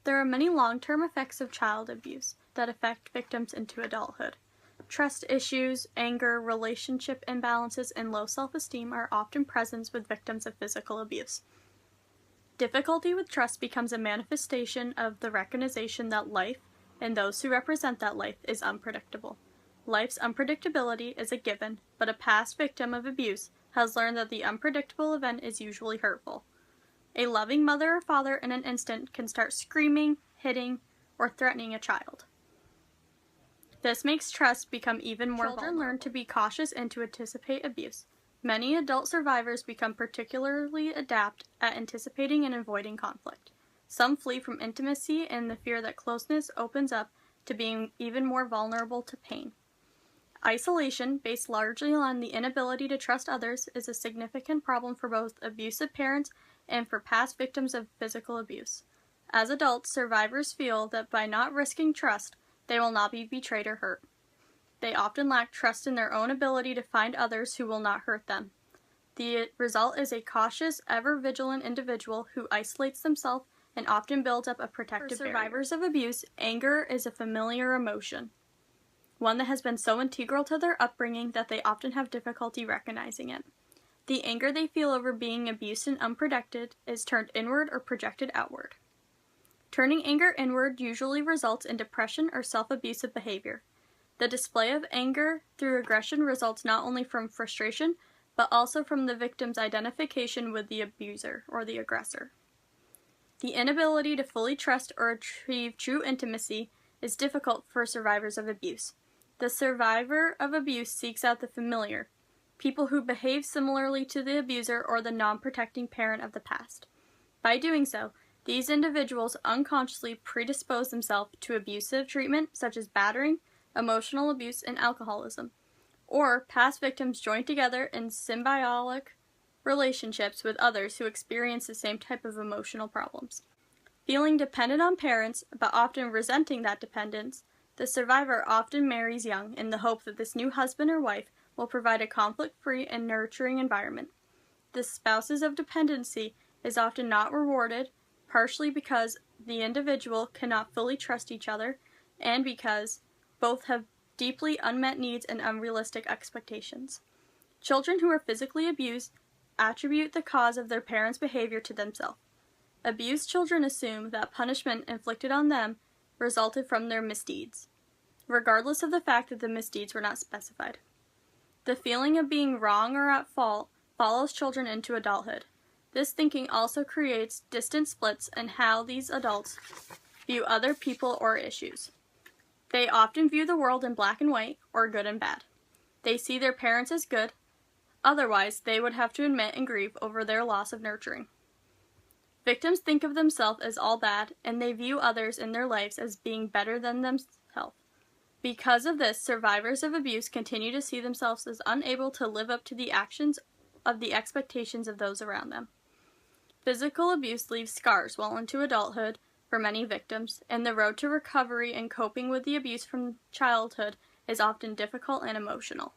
There are many long-term effects of child abuse that affect victims into adulthood. Trust issues, anger, relationship imbalances, and low self-esteem are often present with victims of physical abuse. Difficulty with trust becomes a manifestation of the recognition that life, and those who represent that life, is unpredictable. Life's unpredictability is a given, but a past victim of abuse has learned that the unpredictable event is usually hurtful. A loving mother or father in an instant can start screaming, hitting, or threatening a child. This makes trust become even more vulnerable. Children learn to be cautious and to anticipate abuse. Many adult survivors become particularly adept at anticipating and avoiding conflict. Some flee from intimacy in the fear that closeness opens up to being even more vulnerable to pain. Isolation, based largely on the inability to trust others, is a significant problem for both abusive parents and for past victims of physical abuse. As adults, survivors feel that by not risking trust, they will not be betrayed or hurt. They often lack trust in their own ability to find others who will not hurt them. The result is a cautious, ever-vigilant individual who isolates themselves and often builds up a protective barrier. For survivors of abuse, anger is a familiar emotion, one that has been so integral to their upbringing that they often have difficulty recognizing it. The anger they feel over being abused and unprotected is turned inward or projected outward. Turning anger inward usually results in depression or self-abusive behavior. The display of anger through aggression results not only from frustration, but also from the victim's identification with the abuser or the aggressor. The inability to fully trust or achieve true intimacy is difficult for survivors of abuse. The survivor of abuse seeks out the familiar, people who behave similarly to the abuser or the non-protecting parent of the past. By doing so, these individuals unconsciously predispose themselves to abusive treatment such as battering, emotional abuse, and alcoholism. Or past victims join together in symbiotic relationships with others who experience the same type of emotional problems. Feeling dependent on parents, but often resenting that dependence, the survivor often marries young in the hope that this new husband or wife will provide a conflict-free and nurturing environment. The spouses of dependency is often not rewarded, partially because the individual cannot fully trust each other, and because both have deeply unmet needs and unrealistic expectations. Children who are physically abused attribute the cause of their parents' behavior to themselves. Abused children assume that punishment inflicted on them resulted from their misdeeds, regardless of the fact that the misdeeds were not specified. The feeling of being wrong or at fault follows children into adulthood. This thinking also creates distant splits in how these adults view other people or issues. They often view the world in black and white, or good and bad. They see their parents as good, otherwise they would have to admit and grieve over their loss of nurturing. Victims think of themselves as all bad, and they view others in their lives as being better than themselves. Because of this, survivors of abuse continue to see themselves as unable to live up to the actions of the expectations of those around them. Physical abuse leaves scars well into adulthood for many victims, and the road to recovery and coping with the abuse from childhood is often difficult and emotional.